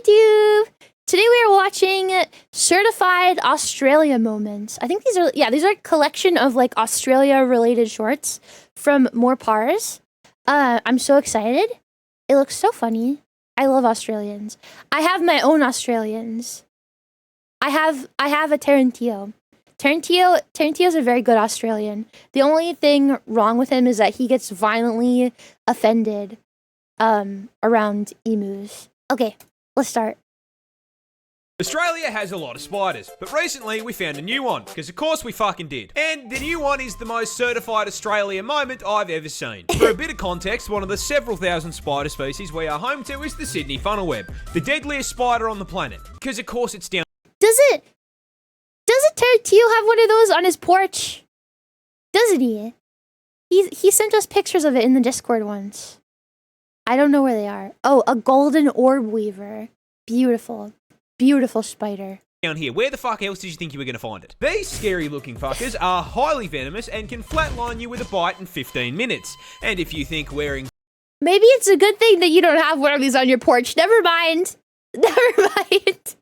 YouTube! Today we are watching Certified Australia Moments. I think these are a collection of like Australia-related shorts from MoreParz. I'm so excited. It looks so funny. I love Australians. I have my own Australians. I have a Tarantino. Tarantino's a very good Australian. The only thing wrong with him is that he gets violently offended around emus. Okay, let's start. Australia has a lot of spiders, but recently we found a new one, because of course we fucking did. And the new one is the most certified Australia moment I've ever seen. For a bit of context, one of the several thousand spider species we are home to is the Sydney funnel web, the deadliest spider on the planet. Because of course it's down. Doesn't Tarantino have one of those on his porch? Doesn't he? He sent us pictures of it in the Discord once. I don't know where they are. Oh, a golden orb weaver. Beautiful. Beautiful spider. Down here, where the fuck else did you think you were going to find it? These scary looking fuckers are highly venomous and can flatline you with a bite in 15 minutes. And if you think wearing... Maybe it's a good thing that you don't have one of these on your porch. Never mind. Never mind.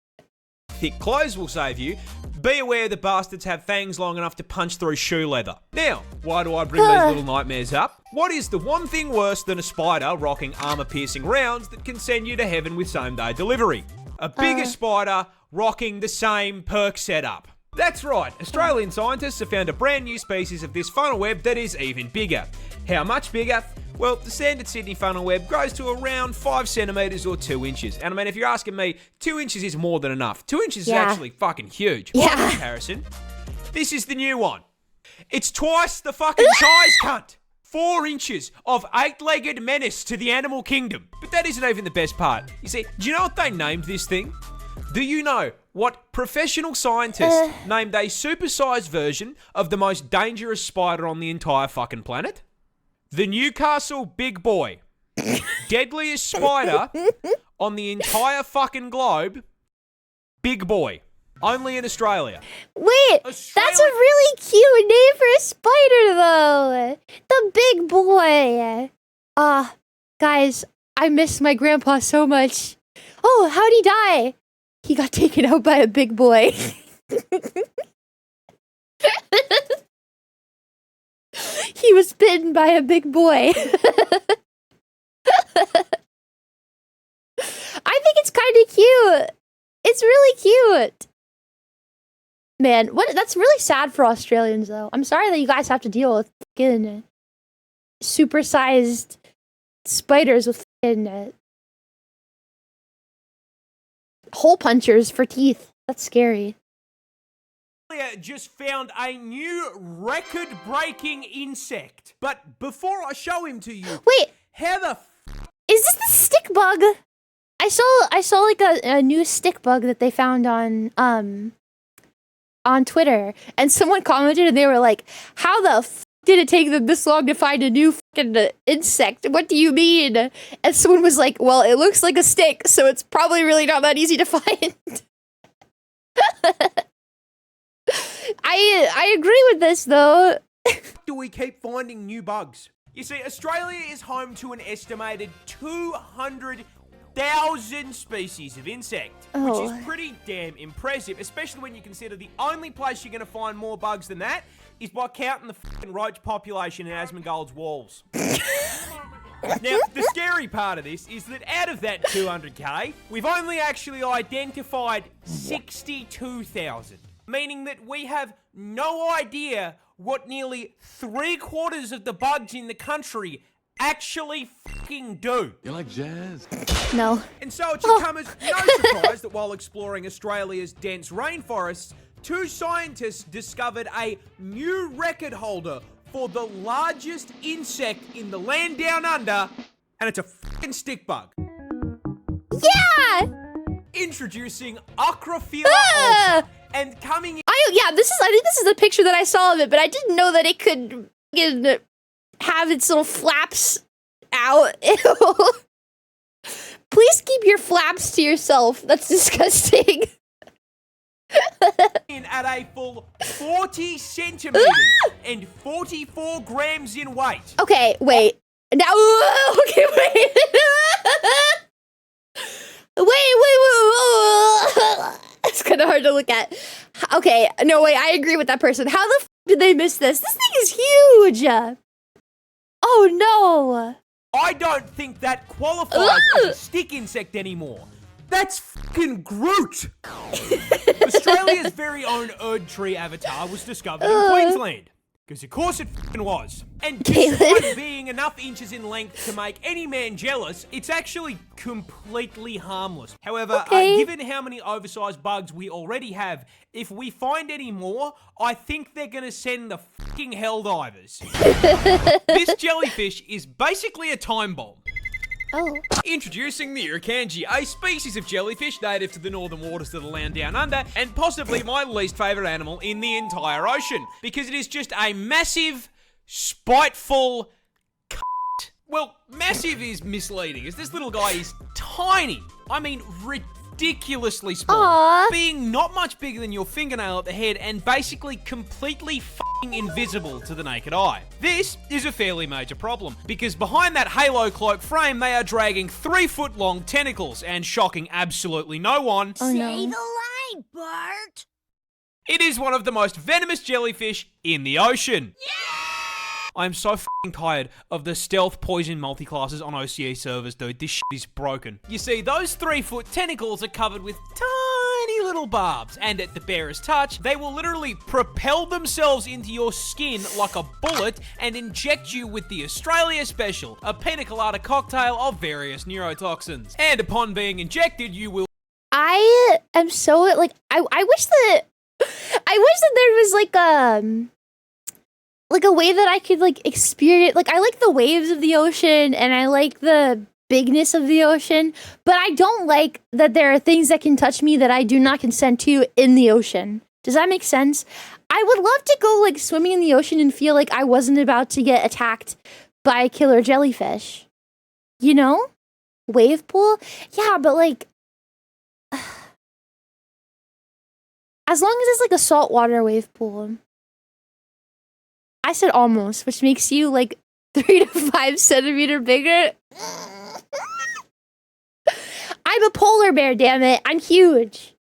Thick clothes will save you. Be aware the bastards have fangs long enough to punch through shoe leather. Now, why do I bring these little nightmares up? What is the one thing worse than a spider rocking armor-piercing rounds that can send you to heaven with same-day delivery? A bigger spider rocking the same perk setup. That's right, Australian scientists have found a brand new species of this funnel web that is even bigger. How much bigger? Well, the standard Sydney funnel web grows to around 5 centimetres or 2 inches. And I mean, if you're asking me, 2 inches is more than enough. 2 inches is actually fucking huge. By comparison, this is the new one. It's twice the fucking size, cunt. 4 inches of 8-legged menace to the animal kingdom. But that isn't even the best part. You see, do you know what they named this thing? Do you know what professional scientists named a supersized version of the most dangerous spider on the entire fucking planet? The Newcastle Big Boy. Deadliest spider on the entire fucking globe. Big Boy. Only in Australia. Wait, that's a really cute name for a spider, though. The Big Boy. Guys, I miss my grandpa so much. Oh, how'd he die? He got taken out by a big boy. He was bitten by a big boy. I think it's kind of cute. It's really cute. Man, that's really sad for Australians, though. I'm sorry that you guys have to deal with fucking supersized spiders with fucking hole punchers for teeth. That's scary. Just found a new record-breaking insect. But before I show him to you, wait, how the is this the stick bug? I saw like a new stick bug that they found on Twitter, and someone commented and they were like, how the did it take them this long to find a new fucking insect? What do you mean? And someone was like, well, it looks like a stick, so it's probably really not that easy to find. I agree with this, though. Do we keep finding new bugs? You see, Australia is home to an estimated 200,000 species of insect, which is pretty damn impressive, especially when you consider the only place you're going to find more bugs than that is by counting the fucking roach population in Asmongold's walls. Now, the scary part of this is that out of that 200k, we've only actually identified 62,000, meaning that we have no idea what nearly 3/4 of the bugs in the country actually fucking do. You like jazz? No. And so it should come as no surprise that while exploring Australia's dense rainforests, 2 scientists discovered a new record holder for the largest insect in the land down under, and it's a fucking stick bug. Yeah! Introducing Acrophila alta, and coming in... I think this is the picture that I saw of it, but I didn't know that it could have its little flaps out. Ew. Please keep your flaps to yourself. That's disgusting. in at a full 40 centimeters and 44 grams in weight. Okay, wait. Now, okay, wait. Wait. kind of hard to look at. Okay, no, wait, I agree with that person. How the f did they miss this? This thing is huge. Oh, no. I don't think that qualifies as a stick insect anymore. That's fucking Groot. Australia's very own Erd tree avatar was discovered in Queensland. Because of course it fucking was. And despite being enough inches in length to make any man jealous, it's actually completely harmless. However, given how many oversized bugs we already have, if we find any more, I think they're gonna send the fucking Helldivers. This jellyfish is basically a time bomb. Oh. Introducing the Irukandji, a species of jellyfish native to the northern waters of the land down under, and possibly my least favourite animal in the entire ocean, because it is just a massive, spiteful Well, massive is misleading, as this little guy is tiny. I mean, ridiculously small. Aww. Being not much bigger than your fingernail at the head and basically completely fucking invisible to the naked eye. This is a fairly major problem, because behind that halo cloak frame, they are dragging 3-foot-long tentacles and shocking absolutely no one. Oh, no. Say the line, Bart. It is one of the most venomous jellyfish in the ocean. I'm so f***ing tired of the stealth poison multi-classes on OCE servers, dude. This shit is broken. You see, those 3-foot tentacles are covered with tiny little barbs, and at the barest touch, they will literally propel themselves into your skin like a bullet and inject you with the Australia Special, a pina colada cocktail of various neurotoxins. And upon being injected, you will... I am so, like, I wish that there was, like a way that I could, like, experience, like, I like the waves of the ocean, and I like the bigness of the ocean, but I don't like that there are things that can touch me that I do not consent to in the ocean. Does that make sense? I would love to go, like, swimming in the ocean and feel like I wasn't about to get attacked by a killer jellyfish. You know? Wave pool? Yeah, but, like, as long as it's, like, a saltwater wave pool. I said almost, which makes you like 3 to 5 centimeters bigger. I'm a polar bear, damn it. I'm huge.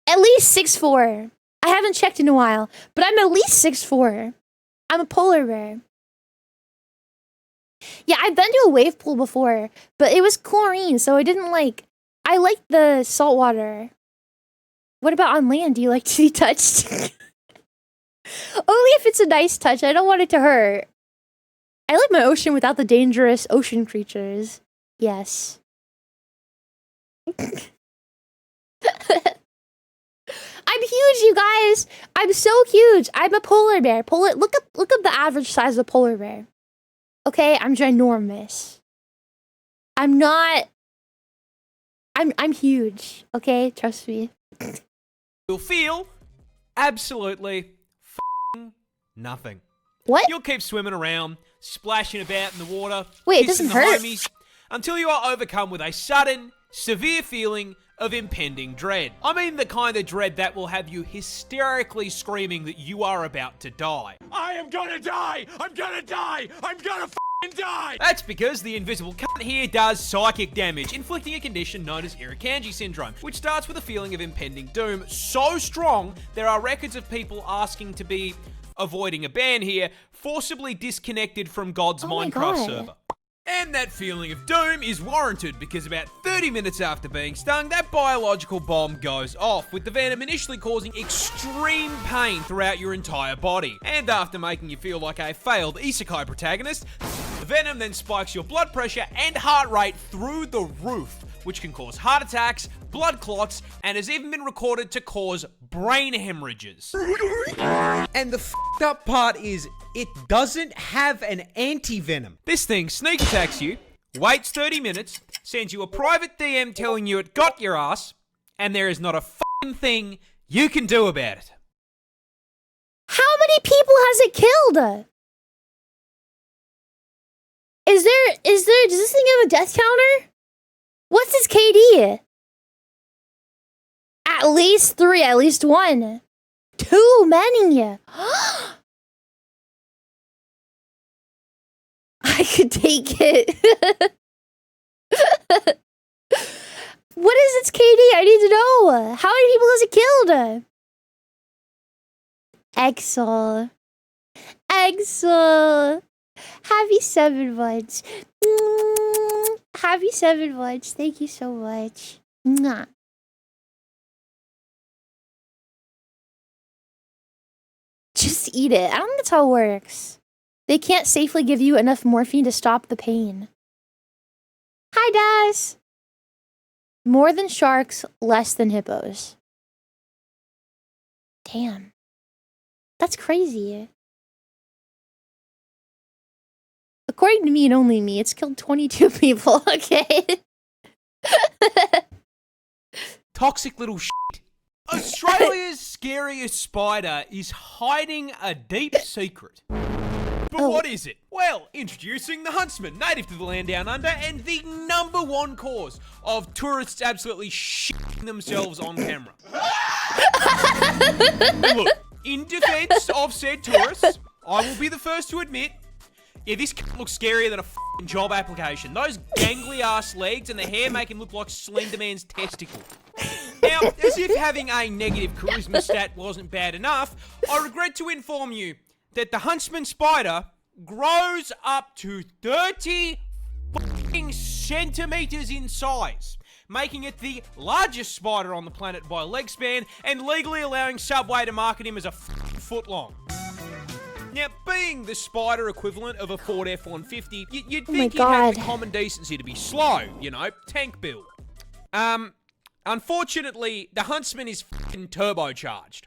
At least 6'4". I haven't checked in a while, but I'm at least 6'4". I'm a polar bear. Yeah, I've been to a wave pool before, but it was chlorine, so I didn't like... I like the salt water. What about on land? Do you like to be touched? Only if it's a nice touch. I don't want it to hurt. I like my ocean without the dangerous ocean creatures. Yes. I'm huge, you guys. I'm so huge. I'm a polar bear. Look up the average size of a polar bear. Okay, I'm ginormous. I'm huge. Okay, trust me. You'll feel absolutely nothing. What? You'll keep swimming around, splashing about in the water, Wait, it kissing doesn't the hurt. homies, until you are overcome with a sudden, severe feeling of impending dread. I mean the kind of dread that will have you hysterically screaming that you are about to die. I am gonna die! I'm gonna die! I'm gonna f***ing die! That's because the invisible cunt here does psychic damage, inflicting a condition known as Irukandji syndrome, which starts with a feeling of impending doom so strong there are records of people asking to be, avoiding a ban here, forcibly disconnected from God's Minecraft server. And that feeling of doom is warranted because about 30 minutes after being stung, that biological bomb goes off, with the venom initially causing extreme pain throughout your entire body. And after making you feel like a failed isekai protagonist, the venom then spikes your blood pressure and heart rate through the roof, which can cause heart attacks, blood clots, and has even been recorded to cause brain hemorrhages. And the f***ed up part is, it doesn't have an anti-venom. This thing sneak attacks you, waits 30 minutes, sends you a private DM telling you it got your ass, and there is not a f***ing thing you can do about it. How many people has it killed? Does this thing have a death counter? What's its KD? At least 3, at least 1. Too many. I could take it. What is its KD? I need to know. How many people has it killed? Exel. Exel. Happy 7 months. Happy 7 months. Thank you so much. Mwah. Just eat it. I don't think that's how it works. They can't safely give you enough morphine to stop the pain. Hi, Daz. More than sharks, less than hippos. Damn. That's crazy. According to me and only me, it's killed 22 people, okay? Toxic little shit. Australia's scariest spider is hiding a deep secret. But what is it? Well, introducing the Huntsman, native to the land down under, and the #1 cause of tourists absolutely shitting themselves on camera. Look, in defense of said tourists, I will be the first to admit, yeah, this looks scarier than a f***ing job application. Those gangly ass legs and the hair make him look like Slender Man's testicle. Now, as if having a negative charisma stat wasn't bad enough, I regret to inform you that the Huntsman spider grows up to 30 fucking centimeters in size, making it the largest spider on the planet by leg span and legally allowing Subway to market him as a foot long. Now, being the spider equivalent of a Ford F-150, you'd think he'd have the common decency to be slow, you know, tank build. Unfortunately, the Huntsman is fucking turbocharged.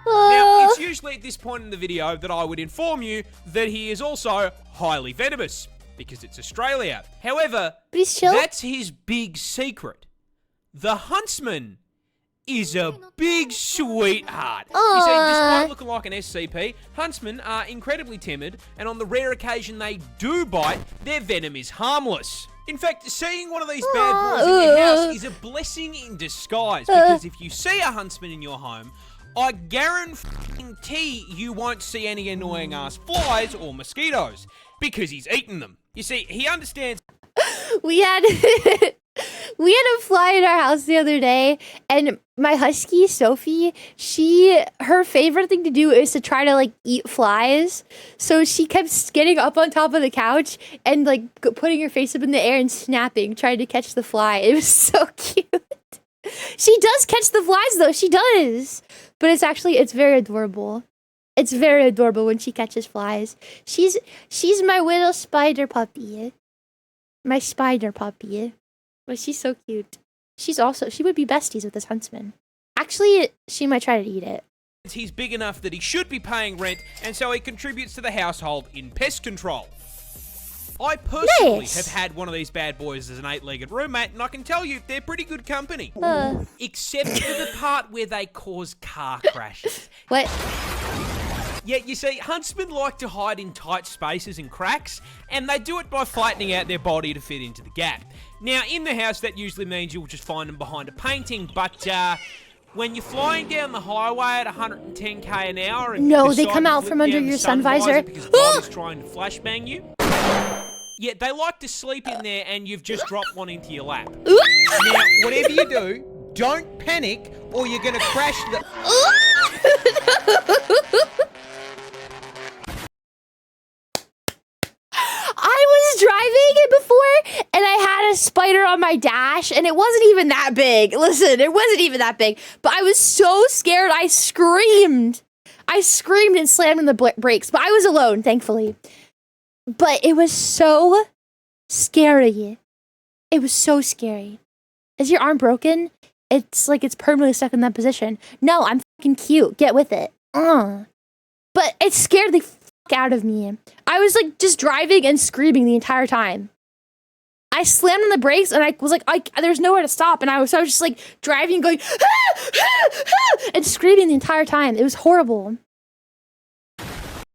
Now, it's usually at this point in the video that I would inform you that he is also highly venomous, because it's Australia. However, that's his big secret. The Huntsman is a big sweetheart. You see, despite looking like an SCP, Huntsmen are incredibly timid, and on the rare occasion they do bite, their venom is harmless. In fact, seeing one of these bad boys in your house is a blessing in disguise, because if you see a Huntsman in your home, I guarantee you won't see any annoying ass flies or mosquitoes, because he's eaten them. You see, he understands. We had a fly in our house the other day, and my husky, Sophie, her favorite thing to do is to try to, like, eat flies. So she kept getting up on top of the couch and, like, putting her face up in the air and snapping, trying to catch the fly. It was so cute. She does catch the flies, though. She does. But it's very adorable. It's very adorable when she catches flies. She's my little spider puppy. My spider puppy. But she's so cute. She would be besties with this Huntsman. Actually, she might try to eat it. He's big enough that he should be paying rent, and so he contributes to the household in pest control. I personally have had one of these bad boys as an 8-legged roommate, and I can tell you, they're pretty good company. Except for the part where they cause car crashes. What? Yeah, you see, Huntsmen like to hide in tight spaces and cracks, and they do it by flattening out their body to fit into the gap. Now, in the house, that usually means you'll just find them behind a painting, but when you're flying down the highway at 110k an hour and they come out from under your sun visor because Bob is trying to flashbang you. Yeah, they like to sleep in there, and you've just dropped one into your lap. Now, whatever you do, don't panic, or you're gonna crash the. I was driving before, and I had a spider on my dash, and it wasn't even that big. Listen, it wasn't even that big. But I was so scared, I screamed. I screamed and slammed on the brakes, but I was alone, thankfully. But it was so scary. It was so scary. Is your arm broken? It's like it's permanently stuck in that position. No, I'm fucking cute. Get with it. But it scared the fuck out of me. I was like just driving and screaming the entire time. I slammed on the brakes and I was like, there's nowhere to stop. And I was just like driving, going, and screaming the entire time. It was horrible.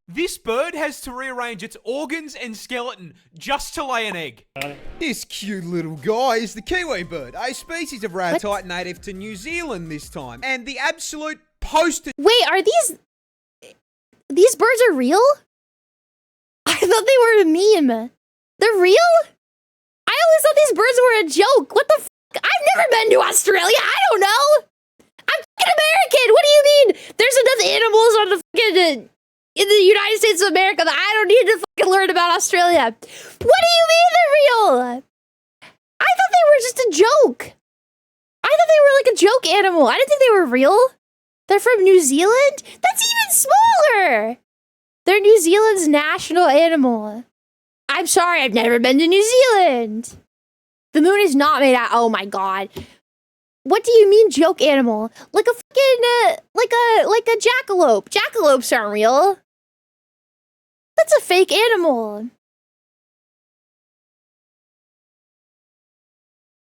This bird has to rearrange its organs and skeleton just to lay an egg. This cute little guy is the kiwi bird, a species of ratite native to New Zealand this time, and the absolute poster. Wait, are these birds are real? I thought they were a meme. They're real? I always thought these birds were a joke. What the fuck? I I've never been to Australia. I don't know. I'm fucking American. What do you mean? There's enough animals on the fucking in the United States of America that I don't need to fucking learn about Australia. What do you mean they're real? I thought they were just a joke. I thought they were like a joke animal. I didn't think they were real. They're from New Zealand? That's even smaller. They're New Zealand's national animal. I'm sorry, I've never been to New Zealand. The moon is not made out. Oh my god. What do you mean joke animal? Like a fucking like a jackalope. Jackalopes aren't real. That's a fake animal.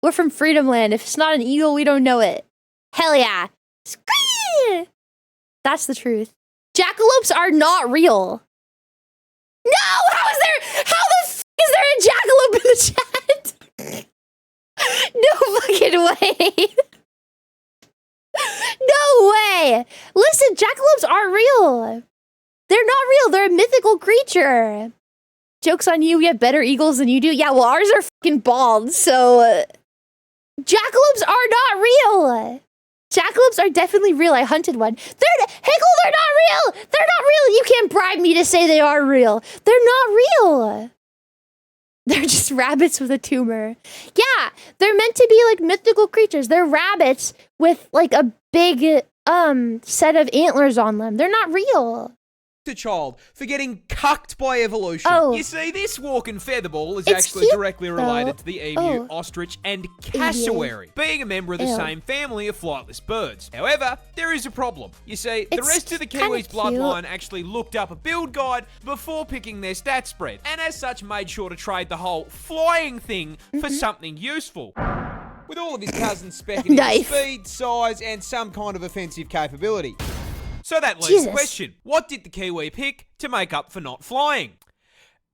We're from Freedom Land. If it's not an eagle, we don't know it. Hell yeah. Squee! That's the truth. Jackalopes are not real. No! How the f is there a jackalope in the chat? No fucking way. No way. Listen, jackalopes aren't real. They're not real. They're a mythical creature. Joke's on you. We have better eagles than you do. Yeah, well, ours are fucking bald, so... jackalopes are not real. Jackalopes are definitely real. I hunted one. They're not real. They're not real. You can't bribe me to say they are real. They're not real. They're just rabbits with a tumor. Yeah, they're meant to be like mythical creatures. They're rabbits with like a big set of antlers on them. They're not real. A child for getting cucked by evolution. Oh. You see, this walking featherball is It's actually cute, directly related to the emu, Oh. ostrich, and cassowary, being a member of the Ew. same family of flightless birds. However, there is a problem. You see, the It's rest of the kinda kiwi's cute. bloodline actually looked up a build guide before picking their stat spread, and as such made sure to trade the whole flying thing for something useful. With all of his cousins specking in Knife. speed, size, and some kind of offensive capability. So that leaves Jesus. the question, what did the kiwi pick to make up for not flying?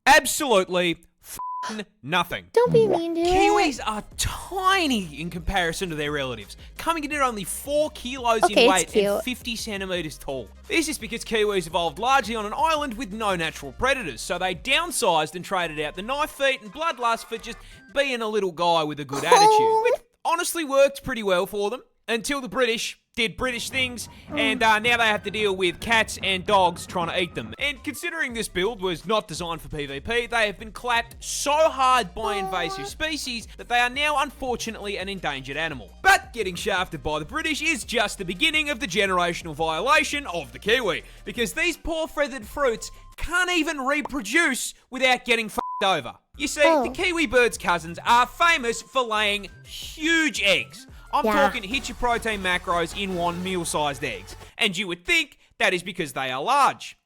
Absolutely f***ing nothing. Don't be mean to it. Kiwis are tiny in comparison to their relatives, coming in at only 4 kilos Okay, in it's weight cute. and 50 centimeters tall. This is because kiwis evolved largely on an island with no natural predators, so they downsized and traded out the knife feet and bloodlust for just being a little guy with a good attitude, which honestly worked pretty well for them until the British did British things, and now they have to deal with cats and dogs trying to eat them. And considering this build was not designed for PvP, they have been clapped so hard by invasive species that they are now unfortunately an endangered animal. But getting shafted by the British is just the beginning of the generational violation of the kiwi, because these poor feathered fruits can't even reproduce without getting f***ed over. You see, the kiwi bird's cousins are famous for laying huge eggs. I'm talking hit your protein macros in one meal-sized eggs. And you would think that is because they are large.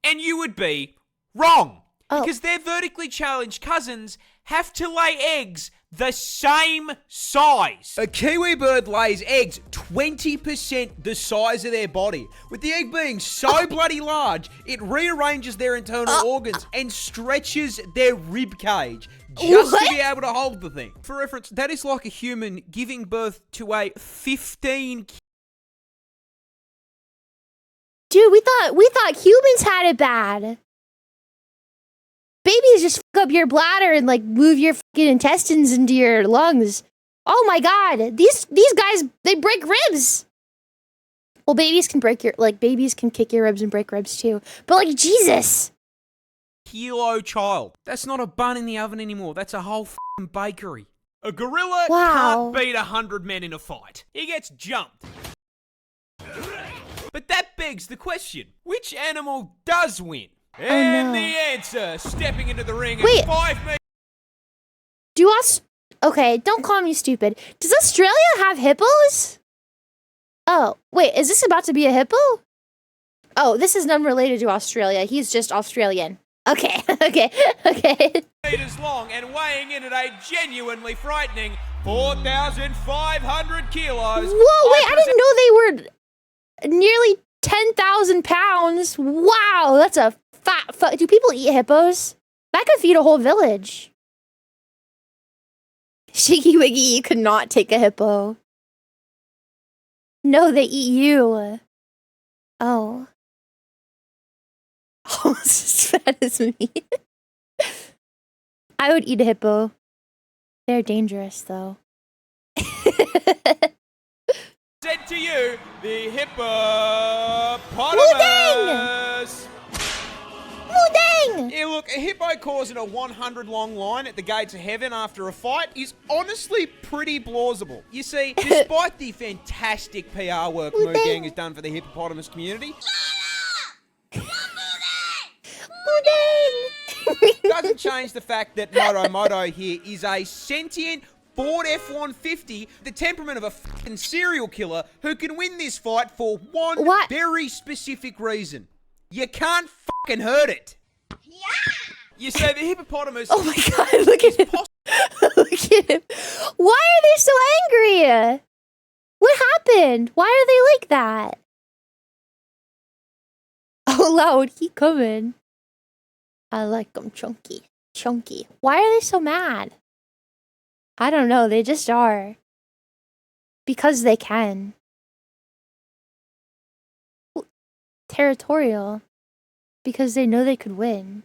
And you would be wrong. Because their vertically challenged cousins have to lay eggs the same size. A kiwi bird lays eggs 20% the size of their body. With the egg being so bloody large, it rearranges their internal organs and stretches their rib cage just to be able to hold the thing. For reference, that is like a human giving birth to a 15. Dude, we thought humans had it bad. Babies just fuck up your bladder and like move your fucking intestines into your lungs. Oh my god, these guys, they break ribs. Well, babies can kick your ribs and break ribs too. But like, Jesus. Kilo child. That's not a bun in the oven anymore. That's a whole f***ing bakery. A gorilla can't beat 100 men in a fight. He gets jumped. But that begs the question, which animal does win? And the answer, stepping into the ring at 5 meters. Okay, don't call me stupid. Does Australia have hippos? Oh, wait, is this about to be a hippo? Oh, this is unrelated to Australia. He's just Australian. Okay, okay. Meters long and weighing in at a genuinely frightening 4,500 kilos. Whoa, wait, I didn't know they were nearly 10,000 pounds. Wow, that's a fat. Do people eat hippos? That could feed a whole village. Shiggy Wiggy, you could not take a hippo. No, they eat you. Oh. Almost as fat as me. I would eat a hippo. They're dangerous, though. Said to you, the hippopotamus. Mudang! Yeah, look, a hippo causing a 100-long line at the gates of heaven after a fight is honestly pretty plausible. You see, despite the fantastic PR work Mudang has done for the hippopotamus community, doesn't change the fact that Moto here is a sentient Ford F-150, the temperament of a fucking serial killer who can win this fight for one very specific reason. You can't fucking hurt it. Yeah. You say the hippopotamus. Oh my god, look at him. Look at him. Why are they so angry? What happened? Why are they like that? Oh, loud, he coming. I like them chunky. Chunky. Why are they so mad? I don't know, they just are. Because they can. Territorial. Because they know they could win.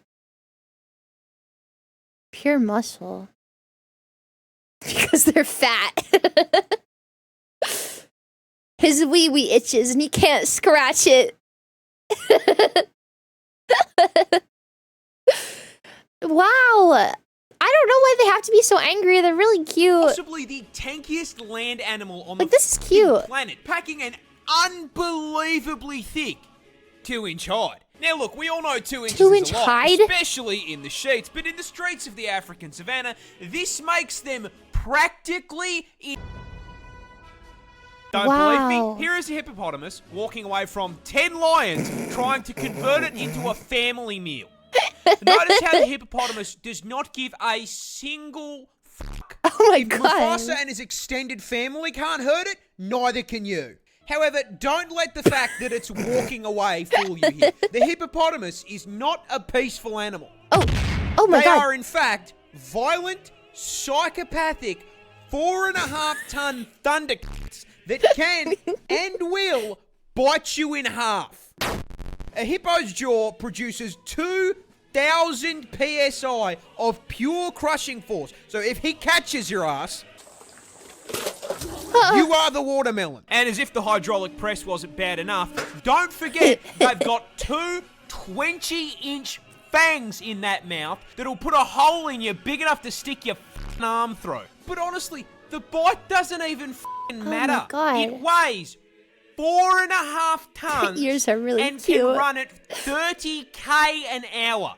Pure muscle. Because they're fat. His wee itches and he can't scratch it. Wow. I don't know why they have to be so angry. They're really cute. Possibly the tankiest land animal on the this is cute. planet, packing an unbelievably thick 2-inch hide. Now look, we all know 2 inches 2-inch is a lot, hide? especially in the sheets, but in the streets of the African savannah, this makes them practically Don't believe me? Here is a hippopotamus walking away from 10 lions trying to convert it into a family meal. Notice how the hippopotamus does not give a single fuck. Oh my If god. Mufasa and his extended family can't hurt it, neither can you. However, don't let the fact that it's walking away fool you here. The hippopotamus is not a peaceful animal. Oh my They god. are, in fact, violent, psychopathic, 4.5-ton thundercats that can and will bite you in half. A hippo's jaw produces 2,000 psi of pure crushing force. So if he catches your ass, you are the watermelon. And as if the hydraulic press wasn't bad enough, don't forget they've got 2 20-inch fangs in that mouth that'll put a hole in you big enough to stick your f***ing arm through. But honestly, the bite doesn't even f***ing matter. my god. It weighs 4.5 tons Ears are really and cute. can run at 30k an hour.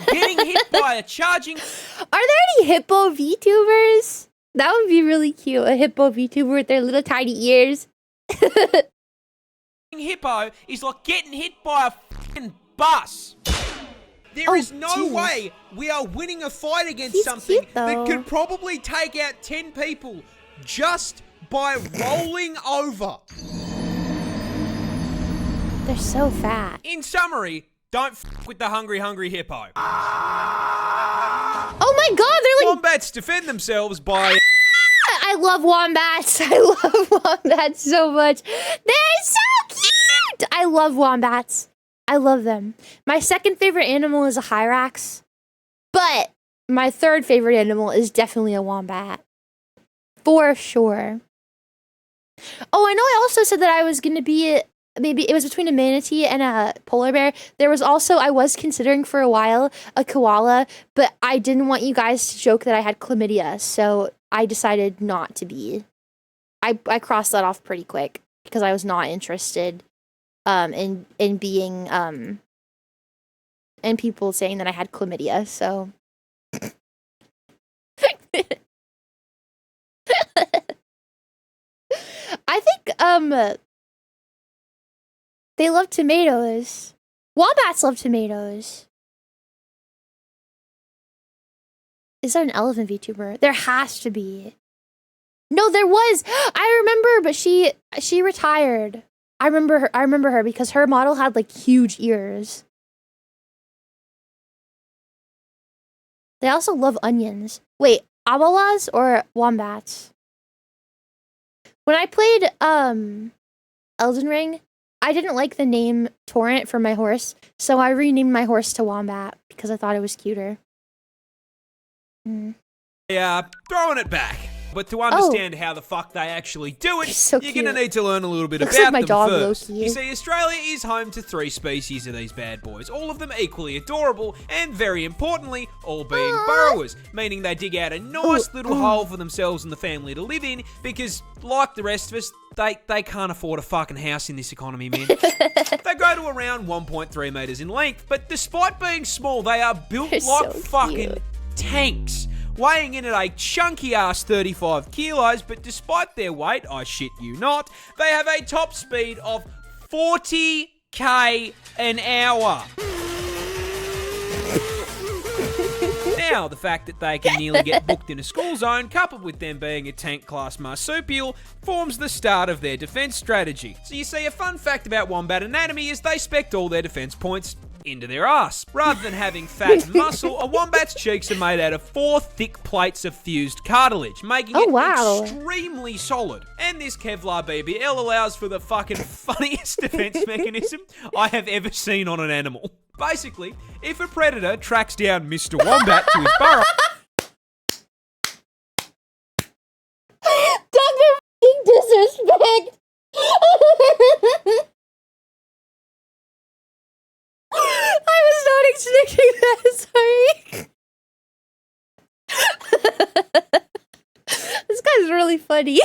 Getting hit by a charging Are there any hippo VTubers? That would be really cute. A hippo VTuber with their little tiny ears. hippo is like getting hit by a f***ing bus. There is no way we are winning a fight against He's something cute, that though. could probably take out 10 people just by rolling over. They're so fat. In summary, don't f*** with the hungry hippo. Oh my god, they're like... Wombats defend themselves by... I love wombats. I love wombats so much. They're so cute. I love wombats. I love them. My second favorite animal is a hyrax. But my third favorite animal is definitely a wombat. For sure. Oh, I know I also said that I was going to be... Maybe it was between a manatee and a polar bear. There was also, I was considering for a while, a koala, but I didn't want you guys to joke that I had chlamydia, so I decided not to be. I crossed that off pretty quick because I was not interested in being in people saying that I had chlamydia, so I think they love tomatoes. Wombats love tomatoes. Is there an elephant VTuber? There has to be. No, there was. I remember, but she retired. I remember her because her model had like huge ears. They also love onions. Wait, abalas or wombats? When I played Elden Ring, I didn't like the name Torrent for my horse, so I renamed my horse to Wombat because I thought it was cuter. Yeah, throwing it back. But to understand how the fuck they actually do it, So you're going to cute. need to learn a little bit Looks about like my them dog, first. low-key. You see, Australia is home to 3 species of these bad boys, all of them equally adorable, and very importantly, all being burrowers, meaning they dig out a nice little hole for themselves and the family to live in, because, like the rest of us, they can't afford a fucking house in this economy, man. They go to around 1.3 meters in length, but despite being small, they are built They're like so fucking cute. tanks, weighing in at a chunky ass 35 kilos, but despite their weight, I shit you not, they have a top speed of 40k an hour. Now, the fact that they can nearly get booked in a school zone, coupled with them being a tank-class marsupial, forms the start of their defense strategy. So you see, a fun fact about wombat anatomy is they spect all their defense points into their ass. Rather than having fat and muscle, a wombat's cheeks are made out of 4 thick plates of fused cartilage, making it wow. extremely solid. And this Kevlar BBL allows for the fucking funniest defense mechanism I have ever seen on an animal. Basically, if a predator tracks down Mr. Wombat to his burrow... Dr. Disrespect! I was not expecting that, sorry. This guy's really funny.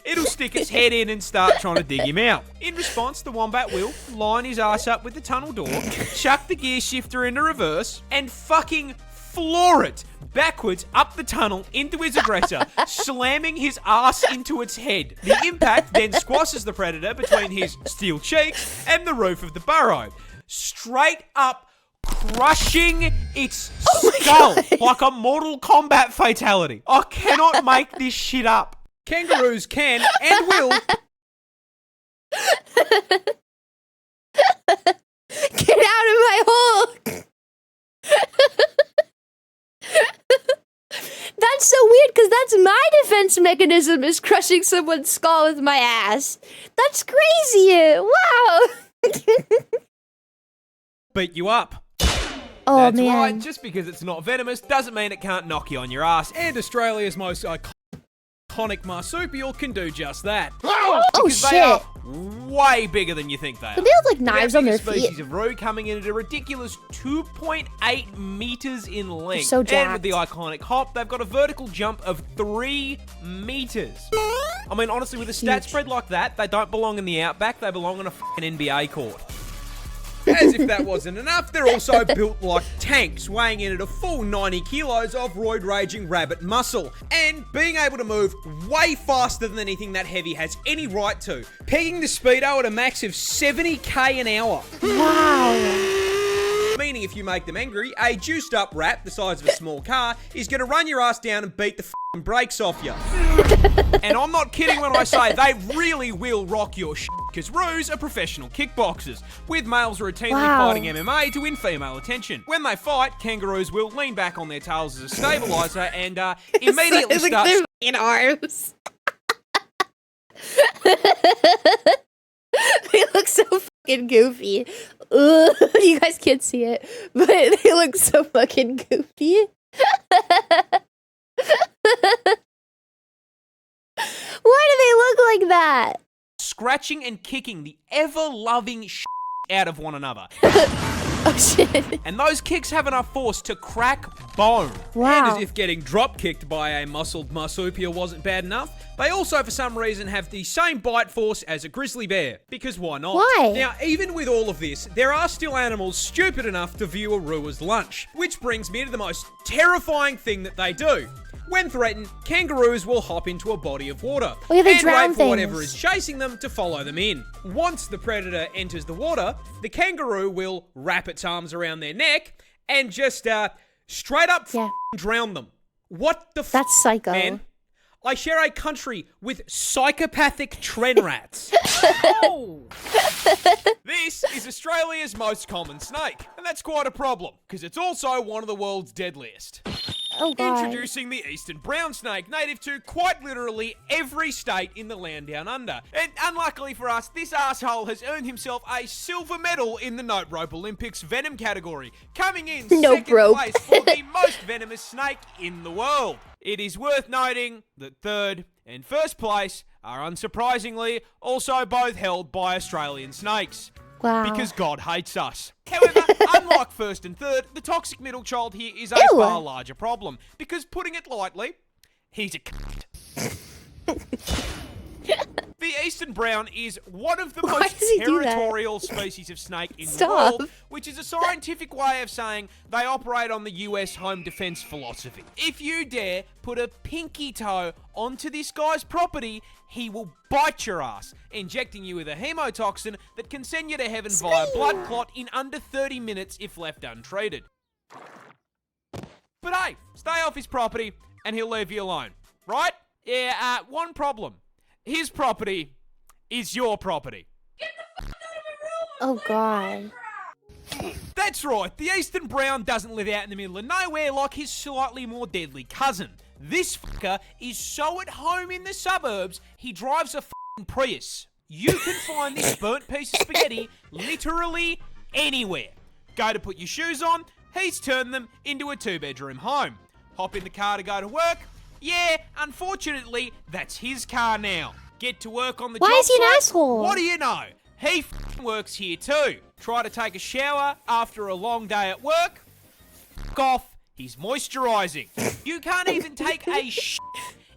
it'll stick its head in and start trying to dig him out. In response, the wombat will line his ass up with the tunnel door, chuck the gear shifter into reverse, and fucking floor it backwards up the tunnel into his aggressor, slamming his ass into its head. The impact then squashes the predator between his steel cheeks and the roof of the burrow, straight up crushing its skull like a Mortal Kombat fatality. I cannot make this shit up. Kangaroos can and will. Get out of my hole! That's so weird, because that's my defense mechanism, is crushing someone's skull with my ass. That's crazy! Wow! Beat you up. Oh, That's man. right, just because it's not venomous doesn't mean it can't knock you on your ass. And Australia's most iconic marsupial can do just that. Oh, Because shit. they are way bigger than you think they are. But they have, like, knives on their species feet. of roo coming in at a ridiculous 2.8 meters in length. so And jacked. with the iconic hop, they've got a vertical jump of 3 meters. I mean, honestly, with a stat Huge. spread like that, they don't belong in the outback, they belong on a fucking NBA court. As if that wasn't enough, they're also built like tanks, weighing in at a full 90 kilos of roid-raging rabbit muscle, and being able to move way faster than anything that heavy has any right to, pegging the speedo at a max of 70k an hour. Wow. Meaning if you make them angry, a juiced up rat the size of a small car is going to run your ass down and beat the f***ing brakes off you. And I'm not kidding when I say they really will rock your shit, because roos are professional kickboxers, with males routinely Wow. fighting MMA to win female attention. When they fight, kangaroos will lean back on their tails as a stabilizer and immediately start... in arms. They look so fucking goofy. Ugh, you guys can't see it, but they look so fucking goofy. Why do they look like that? scratching and kicking the ever-loving shit out of one another. Oh shit. And those kicks have enough force to crack bone. Wow. And as if getting drop-kicked by a muscled marsupial wasn't bad enough, they also for some reason have the same bite force as a grizzly bear. Because why not? Why? Now, even with all of this, there are still animals stupid enough to view a rua's lunch. Which brings me to the most terrifying thing that they do. When threatened, kangaroos will hop into a body of water Oh, yeah, they and drown wait for whatever things. is chasing them to follow them in. Once the predator enters the water, the kangaroo will wrap its arms around their neck and just straight up Yeah. drown them. What the That's psycho. man? I share a country with psychopathic tren rats. Oh. This is Australia's most common snake, and that's quite a problem, because it's also one of the world's deadliest. Oh god. Introducing the eastern brown snake, native to quite literally every state in the land down under. And unluckily for us, this asshole has earned himself a silver medal in the Note Rope Olympics venom category, coming in Nope second rope. place for the most venomous snake in the world. It is worth noting that third and first place are unsurprisingly also both held by Australian snakes. Wow. Because God hates us. However, unlike first and third, the toxic middle child here is a Ew. far larger problem. Because, putting it lightly, he's a cunt. The eastern brown is one of the Why most does he do that? territorial species of snake in the Stop. world, which is a scientific way of saying they operate on the US home defense philosophy. If you dare put a pinky toe onto this guy's property, he will bite your ass, injecting you with a hemotoxin that can send you to heaven via blood clot in under 30 minutes if left untreated. But hey, stay off his property and he'll leave you alone, right? Yeah, one problem. His property is your property. Oh god. That's right, the eastern brown doesn't live out in the middle of nowhere like his slightly more deadly cousin. This fucker is so at home in the suburbs, he drives a f***ing Prius. You can find this burnt piece of spaghetti literally anywhere. Go to put your shoes on, he's turned them into a 2-bedroom home. Hop in the car to go to work. Yeah, unfortunately, that's his car now. Get to work on the job Why is he an site. asshole? What do you know? He f***ing works here too. Try to take a shower after a long day at work. F*** off. He's moisturising. You can't even take a shit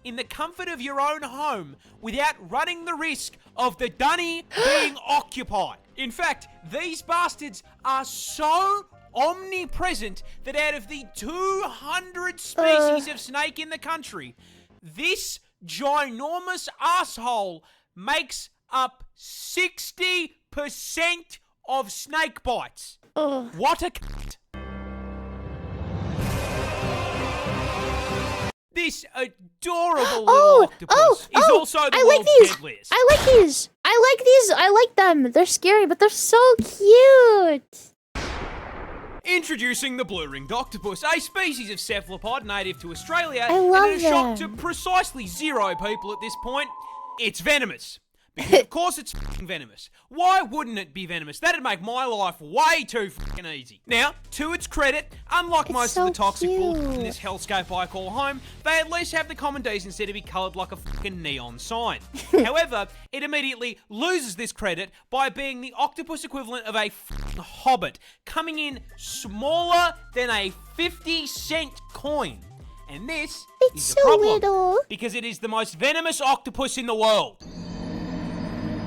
in the comfort of your own home without running the risk of the dunny being occupied. In fact, these bastards are so omnipresent that out of the 200 species of snake in the country, this ginormous asshole makes up 60% of snake bites. What a cunt. This adorable little octopus is also the I like world's these. deadliest. I like these. I like them. They're scary, but they're so cute. Introducing the blue-ringed octopus, a species of cephalopod native to Australia, I love and in a shock to them. precisely 0 people at this point, it's venomous. Because of course it's f***ing venomous. Why wouldn't it be venomous? That'd make my life way too f***ing easy. Now, to its credit, unlike most of the so toxic balls in cute. this hellscape I call home, they at least have the common decency to be coloured like a f***ing neon sign. However, it immediately loses this credit by being the octopus equivalent of a f***ing hobbit, coming in smaller than a 50-cent coin. And this It's is so a problem, little. because it is the most venomous octopus in the world.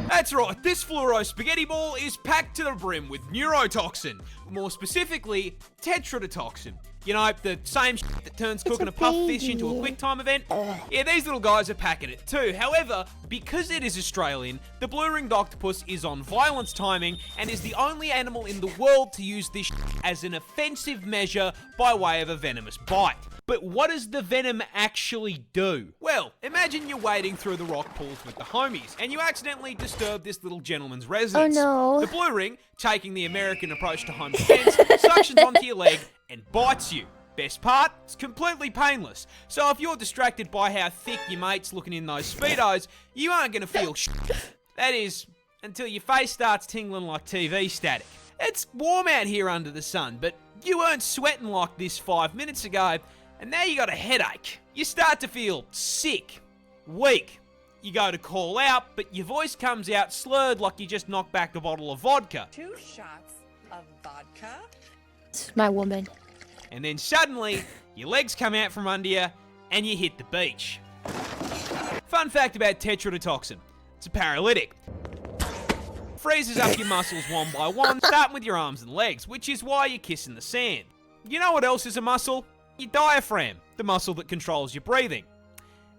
That's right, this fluoro spaghetti ball is packed to the brim with neurotoxin, more specifically, tetrodotoxin. You know, the same shit that turns cooking a puff fish into a quick time event. Yeah, these little guys are packing it too. However, because it is Australian, the blue-ringed octopus is on violence timing and is the only animal in the world to use this shit as an offensive measure by way of a venomous bite. But what does the venom actually do? Well, imagine you're wading through the rock pools with the homies, and you accidentally disturb this little gentleman's residence. Oh, no. The blue ring, taking the American approach to home defense, suctions onto your leg and bites you. Best part, it's completely painless. So if you're distracted by how thick your mate's looking in those Speedos, you aren't going to feel shit. That is, until your face starts tingling like TV static. It's warm out here under the sun, but you weren't sweating like this 5 minutes ago, and now you got a headache. You start to feel sick, weak. You go to call out, but your voice comes out slurred like you just knocked back a bottle of vodka. 2 shots of vodka. It's my woman. And then suddenly, your legs come out from under you, and you hit the beach. Fun fact about tetrodotoxin. It's a paralytic. Freezes up your muscles one by one, starting with your arms and legs, which is why you're kissing the sand. You know what else is a muscle? Your diaphragm, the muscle that controls your breathing.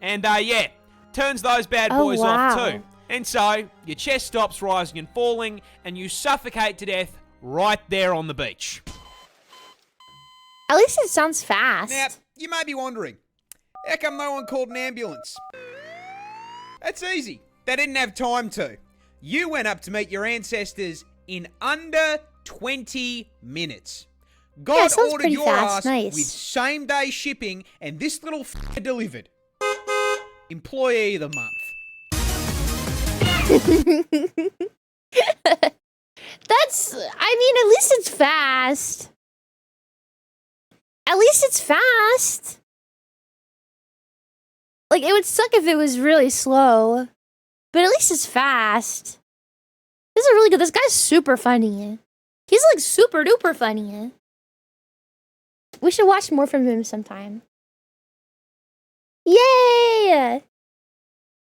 And yeah, turns those bad boys off wow. too. And so, your chest stops rising and falling, and you suffocate to death right there on the beach. At least it sounds fast. Now, you may be wondering, how come no one called an ambulance? That's easy. They didn't have time to. You went up to meet your ancestors in under 20 minutes. God sounds ordered pretty your fast. ass Nice. with same-day shipping, and this little delivered. Employee of the month. That's, I mean, at least it's fast. At least it's fast. Like, it would suck if it was really slow. But at least it's fast. This is really good. This guy's super funny. He's like super duper funny. We should watch more from him sometime. Yay!